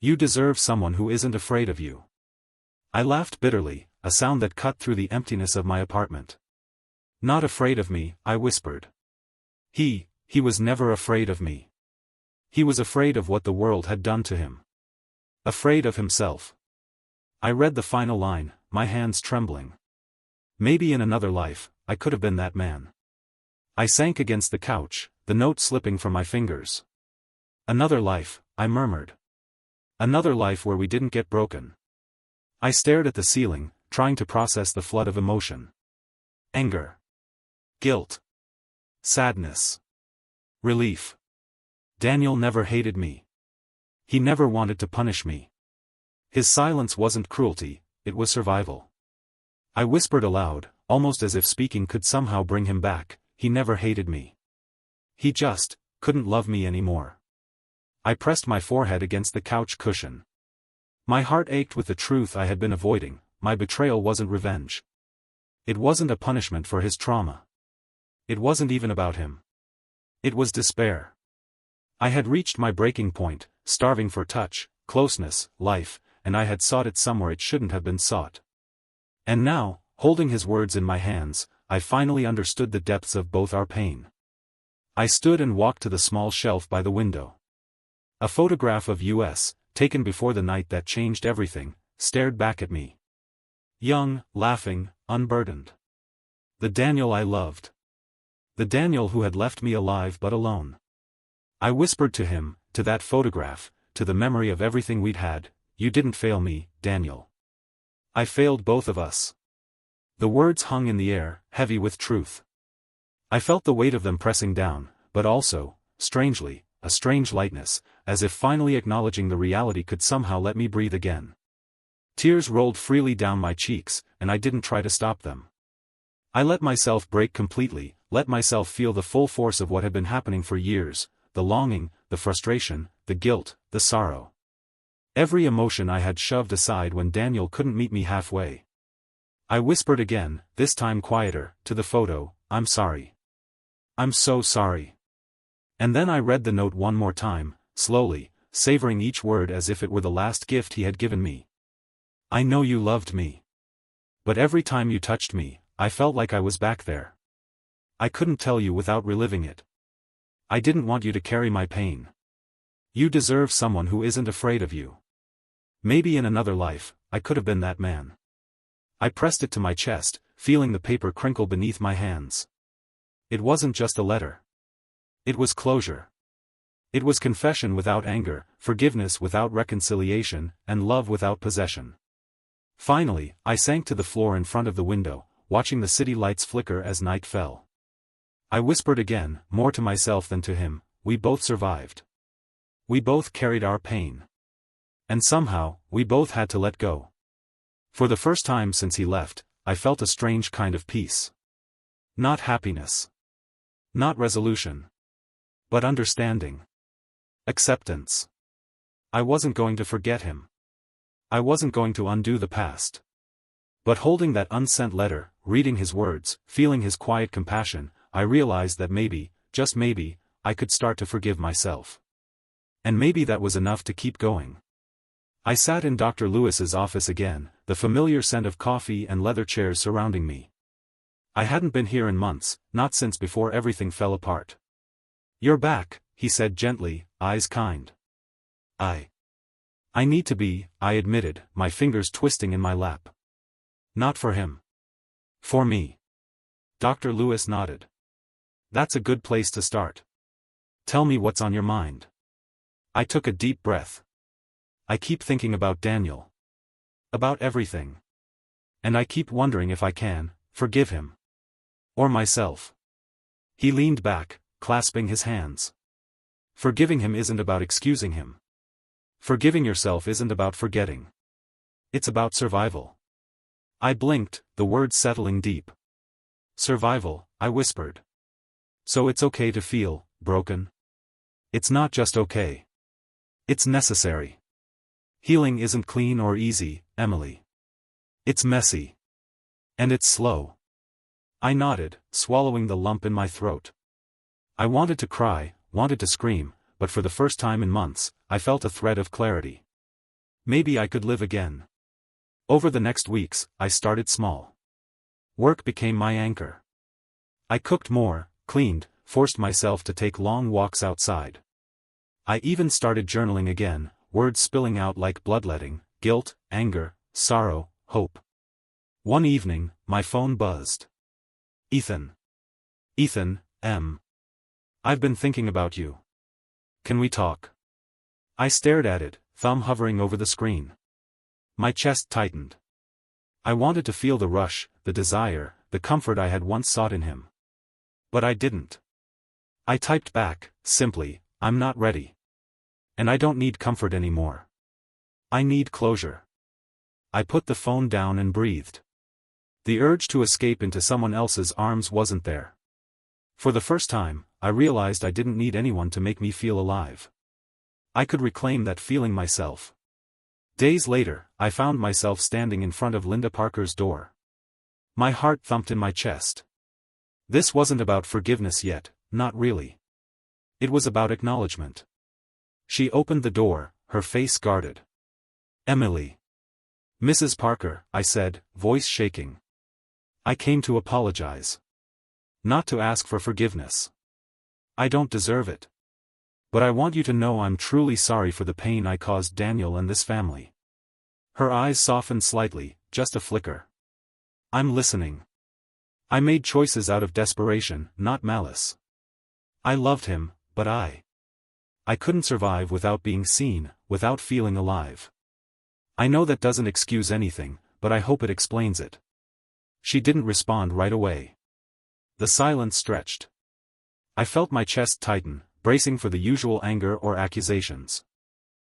[SPEAKER 1] "You deserve someone who isn't afraid of you." I laughed bitterly, a sound that cut through the emptiness of my apartment. "Not afraid of me," I whispered. He was never afraid of me. He was afraid of what the world had done to him. Afraid of himself. I read the final line, my hands trembling. Maybe in another life, I could have been that man. I sank against the couch, the note slipping from my fingers. Another life, I murmured. Another life where we didn't get broken. I stared at the ceiling, trying to process the flood of emotion. Anger. Guilt. Sadness. Relief. Daniel never hated me. He never wanted to punish me. His silence wasn't cruelty, it was survival. I whispered aloud, almost as if speaking could somehow bring him back, he never hated me. He just couldn't love me anymore. I pressed my forehead against the couch cushion. My heart ached with the truth I had been avoiding. My betrayal wasn't revenge. It wasn't a punishment for his trauma. It wasn't even about him. It was despair. I had reached my breaking point, starving for touch, closeness, life, and I had sought it somewhere it shouldn't have been sought. And now, holding his words in my hands, I finally understood the depths of both our pain. I stood and walked to the small shelf by the window. A photograph of us, taken before the night that changed everything, stared back at me. Young, laughing, unburdened. The Daniel I loved. The Daniel who had left me alive but alone. I whispered to him, to that photograph, to the memory of everything we'd had, you didn't fail me, Daniel. I failed both of us. The words hung in the air, heavy with truth. I felt the weight of them pressing down, but also, strangely, a strange lightness, as if finally acknowledging the reality could somehow let me breathe again. Tears rolled freely down my cheeks, and I didn't try to stop them. I let myself break completely, let myself feel the full force of what had been happening for years, the longing, the frustration, the guilt, the sorrow. Every emotion I had shoved aside when Daniel couldn't meet me halfway. I whispered again, this time quieter, to the photo, I'm sorry. I'm so sorry. And then I read the note one more time, slowly, savoring each word as if it were the last gift he had given me. I know you loved me. But every time you touched me, I felt like I was back there. I couldn't tell you without reliving it. I didn't want you to carry my pain. You deserve someone who isn't afraid of you. Maybe in another life, I could have been that man. I pressed it to my chest, feeling the paper crinkle beneath my hands. It wasn't just a letter. It was closure. It was confession without anger, forgiveness without reconciliation, and love without possession. Finally, I sank to the floor in front of the window, watching the city lights flicker as night fell. I whispered again, more to myself than to him, we both survived. We both carried our pain. And somehow, we both had to let go. For the first time since he left, I felt a strange kind of peace. Not happiness. Not resolution. But understanding. Acceptance. I wasn't going to forget him. I wasn't going to undo the past. But holding that unsent letter, reading his words, feeling his quiet compassion, I realized that maybe, just maybe, I could start to forgive myself. And maybe that was enough to keep going. I sat in Dr. Lewis's office again, the familiar scent of coffee and leather chairs surrounding me. I hadn't been here in months, not since before everything fell apart. You're back, he said gently, eyes kind. I need to be, I admitted, my fingers twisting in my lap. Not for him. For me. Dr. Lewis nodded. That's a good place to start. Tell me what's on your mind. I took a deep breath. I keep thinking about Daniel. About everything. And I keep wondering if I can, forgive him. Or myself. He leaned back, clasping his hands. Forgiving him isn't about excusing him. Forgiving yourself isn't about forgetting. It's about survival. I blinked, the words settling deep. Survival, I whispered. So it's okay to feel broken? It's not just okay. It's necessary. Healing isn't clean or easy, Emily. It's messy. And it's slow. I nodded, swallowing the lump in my throat. I wanted to cry, wanted to scream, but for the first time in months, I felt a thread of clarity. Maybe I could live again. Over the next weeks, I started small. Work became my anchor. I cooked more, cleaned, forced myself to take long walks outside. I even started journaling again, words spilling out like bloodletting, guilt, anger, sorrow, hope. One evening, my phone buzzed. Ethan. Ethan, I've been thinking about you. Can we talk? I stared at it, thumb hovering over the screen. My chest tightened. I wanted to feel the rush, the desire, the comfort I had once sought in him. But I didn't. I typed back, simply, I'm not ready. And I don't need comfort anymore. I need closure. I put the phone down and breathed. The urge to escape into someone else's arms wasn't there. For the first time, I realized I didn't need anyone to make me feel alive. I could reclaim that feeling myself. Days later, I found myself standing in front of Linda Parker's door. My heart thumped in my chest. This wasn't about forgiveness yet, not really. It was about acknowledgement. She opened the door, her face guarded. Emily. Mrs. Parker, I said, voice shaking. I came to apologize. Not to ask for forgiveness. I don't deserve it. But I want you to know I'm truly sorry for the pain I caused Daniel and this family. Her eyes softened slightly, just a flicker. I'm listening. I made choices out of desperation, not malice. I loved him, but I couldn't survive without being seen, without feeling alive. I know that doesn't excuse anything, but I hope it explains it. She didn't respond right away. The silence stretched. I felt my chest tighten, bracing for the usual anger or accusations.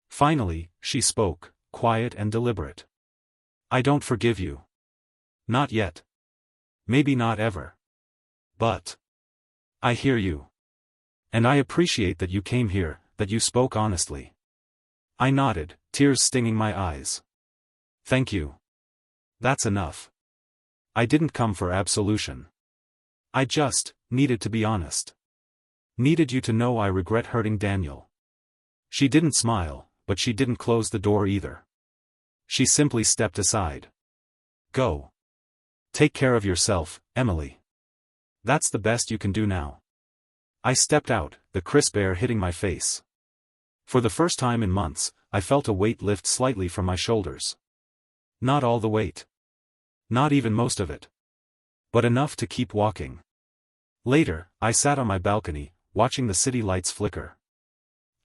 [SPEAKER 1] Finally, she spoke, quiet and deliberate. I don't forgive you. Not yet. Maybe not ever. But I hear you. And I appreciate that you came here, that you spoke honestly. I nodded, tears stinging my eyes. Thank you. That's enough. I didn't come for absolution. I just needed to be honest. Needed you to know I regret hurting Daniel. She didn't smile, but she didn't close the door either. She simply stepped aside. Go. Take care of yourself, Emily. That's the best you can do now. I stepped out, the crisp air hitting my face. For the first time in months, I felt a weight lift slightly from my shoulders. Not all the weight. Not even most of it. But enough to keep walking. Later, I sat on my balcony, watching the city lights flicker.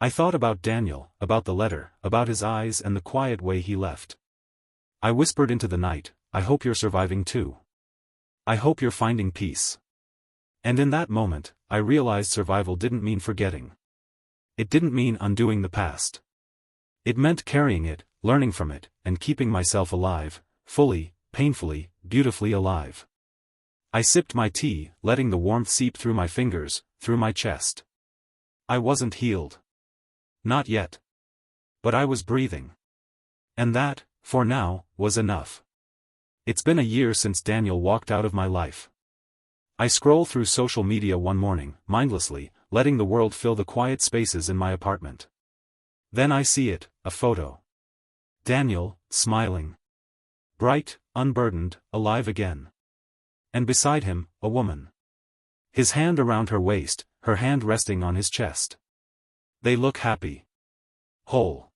[SPEAKER 1] I thought about Daniel, about the letter, about his eyes and the quiet way he left. I whispered into the night, I hope you're surviving too. I hope you're finding peace. And in that moment, I realized survival didn't mean forgetting. It didn't mean undoing the past. It meant carrying it, learning from it, and keeping myself alive, fully, painfully, beautifully alive. I sipped my tea, letting the warmth seep through my fingers, through my chest. I wasn't healed. Not yet. But I was breathing. And that, for now, was enough. It's been a year since Daniel walked out of my life. I scroll through social media one morning, mindlessly, letting the world fill the quiet spaces in my apartment. Then I see it, a photo. Daniel, smiling. Bright, unburdened, alive again. And beside him, a woman. His hand around her waist, her hand resting on his chest. They look happy. Whole.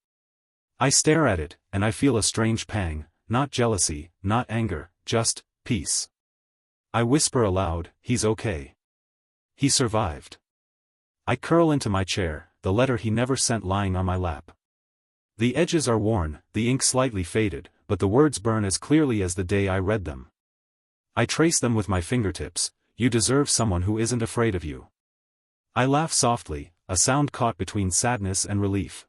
[SPEAKER 1] I stare at it, and I feel a strange pang, not jealousy, not anger, just peace. I whisper aloud, he's okay. He survived. I curl into my chair, the letter he never sent lying on my lap. The edges are worn, the ink slightly faded, but the words burn as clearly as the day I read them. I trace them with my fingertips, you deserve someone who isn't afraid of you. I laugh softly, a sound caught between sadness and relief.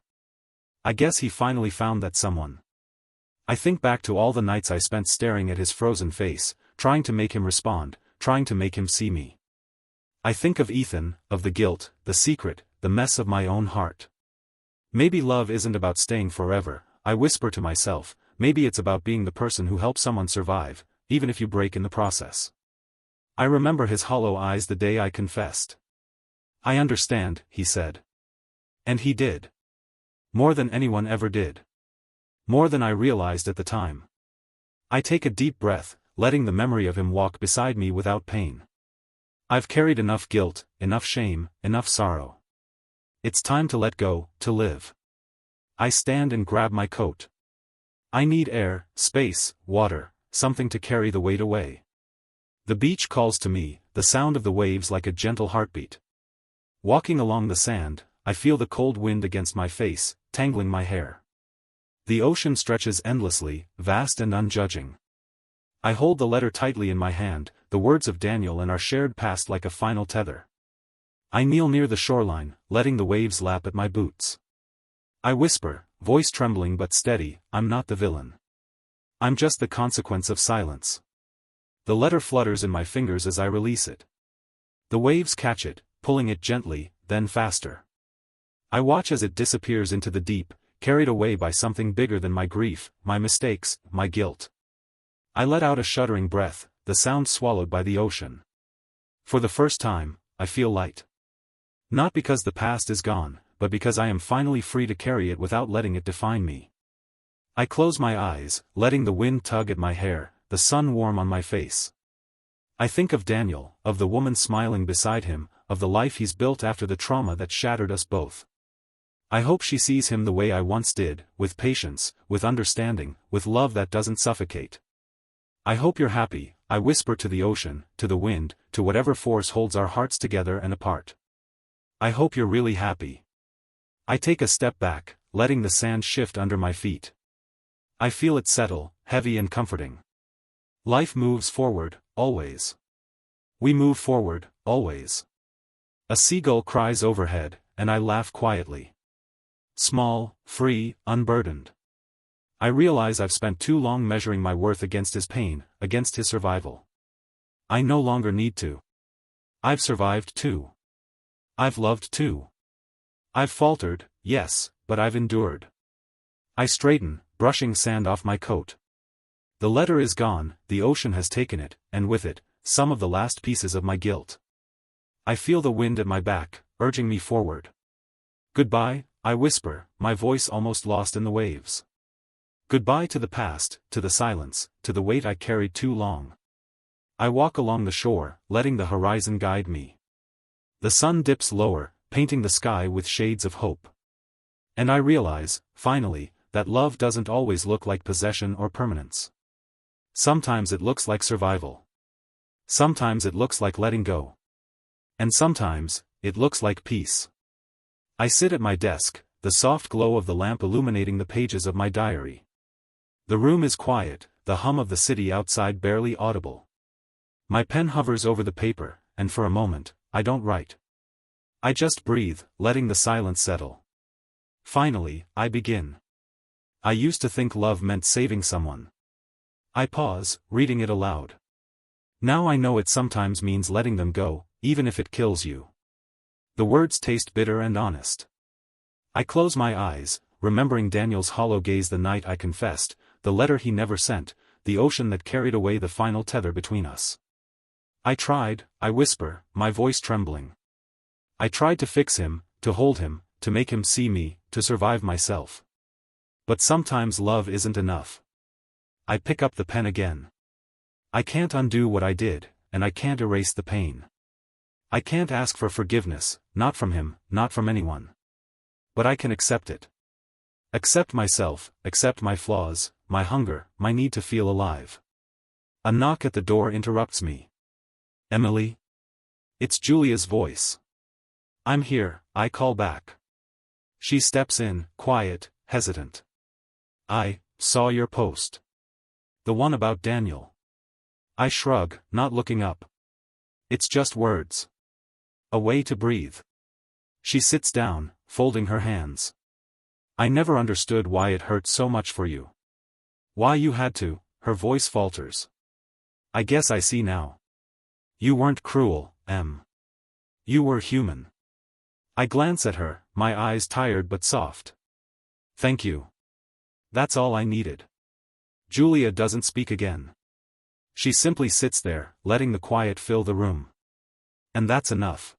[SPEAKER 1] I guess he finally found that someone. I think back to all the nights I spent staring at his frozen face, trying to make him respond, trying to make him see me. I think of Ethan, of the guilt, the secret, the mess of my own heart. Maybe love isn't about staying forever, I whisper to myself, maybe it's about being the person who helps someone survive, even if you break in the process. I remember his hollow eyes the day I confessed. I understand, he said. And he did. More than anyone ever did. More than I realized at the time. I take a deep breath, letting the memory of him walk beside me without pain. I've carried enough guilt, enough shame, enough sorrow. It's time to let go, to live. I stand and grab my coat. I need air, space, water, something to carry the weight away. The beach calls to me, the sound of the waves like a gentle heartbeat. Walking along the sand, I feel the cold wind against my face, tangling my hair. The ocean stretches endlessly, vast and unjudging. I hold the letter tightly in my hand, the words of Daniel and our shared past like a final tether. I kneel near the shoreline, letting the waves lap at my boots. I whisper, voice trembling but steady, I'm not the villain. I'm just the consequence of silence. The letter flutters in my fingers as I release it. The waves catch it, pulling it gently, then faster. I watch as it disappears into the deep, carried away by something bigger than my grief, my mistakes, my guilt. I let out a shuddering breath, the sound swallowed by the ocean. For the first time, I feel light. Not because the past is gone, but because I am finally free to carry it without letting it define me. I close my eyes, letting the wind tug at my hair, the sun warm on my face. I think of Daniel, of the woman smiling beside him, of the life he's built after the trauma that shattered us both. I hope she sees him the way I once did, with patience, with understanding, with love that doesn't suffocate. I hope you're happy, I whisper to the ocean, to the wind, to whatever force holds our hearts together and apart. I hope you're really happy. I take a step back, letting the sand shift under my feet. I feel it settle, heavy and comforting. Life moves forward, always. We move forward, always. A seagull cries overhead, and I laugh quietly. Small, free, unburdened. I realize I've spent too long measuring my worth against his pain, against his survival. I no longer need to. I've survived too. I've loved too. I've faltered, yes, but I've endured. I straighten, brushing sand off my coat. The letter is gone, the ocean has taken it, and with it, some of the last pieces of my guilt. I feel the wind at my back, urging me forward. Goodbye, I whisper, my voice almost lost in the waves. Goodbye to the past, to the silence, to the weight I carried too long. I walk along the shore, letting the horizon guide me. The sun dips lower, painting the sky with shades of hope. And I realize, finally, that love doesn't always look like possession or permanence. Sometimes it looks like survival. Sometimes it looks like letting go. And sometimes, it looks like peace. I sit at my desk, the soft glow of the lamp illuminating the pages of my diary. The room is quiet, the hum of the city outside barely audible. My pen hovers over the paper, and for a moment, I don't write. I just breathe, letting the silence settle. Finally, I begin. I used to think love meant saving someone. I pause, reading it aloud. Now I know it sometimes means letting them go, even if it kills you. The words taste bitter and honest. I close my eyes, remembering Daniel's hollow gaze the night I confessed, the letter he never sent, the ocean that carried away the final tether between us. I tried, I whisper, my voice trembling. I tried to fix him, to hold him, to make him see me, to survive myself. But sometimes love isn't enough. I pick up the pen again. I can't undo what I did, and I can't erase the pain. I can't ask for forgiveness, not from him, not from anyone. But I can accept it. Accept myself, accept my flaws, my hunger, my need to feel alive. A knock at the door interrupts me. Emily? It's Julia's voice. I'm here, I call back. She steps in, quiet, hesitant. I saw your post. The one about Daniel. I shrug, not looking up. It's just words. A way to breathe. She sits down, folding her hands. I never understood why it hurt so much for you. Why you had to, her voice falters. I guess I see now. You weren't cruel, Em. You were human. I glance at her, my eyes tired but soft. Thank you. That's all I needed. Julia doesn't speak again. She simply sits there, letting the quiet fill the room. And that's enough.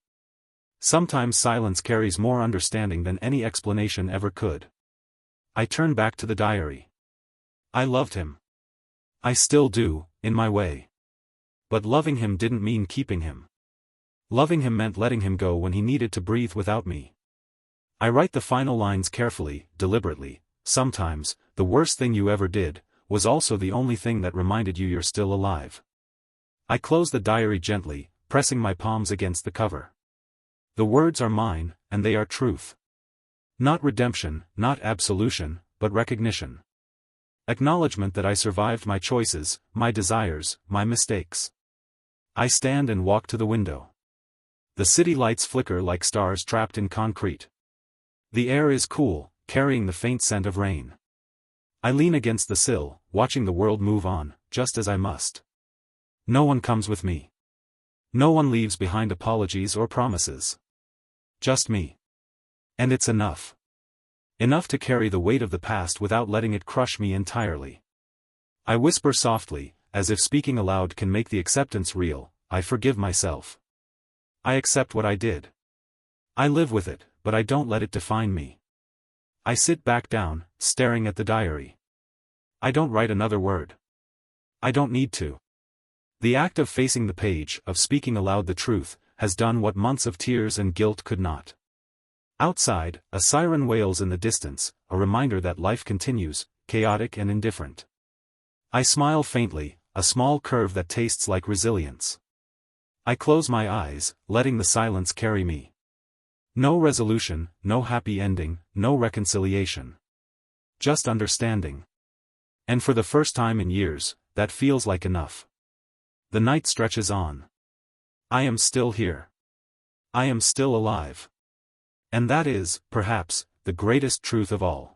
[SPEAKER 1] Sometimes silence carries more understanding than any explanation ever could. I turn back to the diary. I loved him. I still do, in my way. But loving him didn't mean keeping him. Loving him meant letting him go when he needed to breathe without me. I write the final lines carefully, deliberately. Sometimes, the worst thing you ever did, was also the only thing that reminded you you're still alive. I close the diary gently, pressing my palms against the cover. The words are mine, and they are truth. Not redemption, not absolution, but recognition. Acknowledgement that I survived my choices, my desires, my mistakes. I stand and walk to the window. The city lights flicker like stars trapped in concrete. The air is cool, carrying the faint scent of rain. I lean against the sill, watching the world move on, just as I must. No one comes with me. No one leaves behind apologies or promises. Just me. And it's enough. Enough to carry the weight of the past without letting it crush me entirely. I whisper softly, as if speaking aloud can make the acceptance real, I forgive myself. I accept what I did. I live with it, but I don't let it define me. I sit back down, staring at the diary. I don't write another word. I don't need to. The act of facing the page, of speaking aloud the truth, has done what months of tears and guilt could not. Outside, a siren wails in the distance, a reminder that life continues, chaotic and indifferent. I smile faintly, a small curve that tastes like resilience. I close my eyes, letting the silence carry me. No resolution, no happy ending, no reconciliation. Just understanding. And for the first time in years, that feels like enough. The night stretches on. I am still here. I am still alive. And that is, perhaps, the greatest truth of all.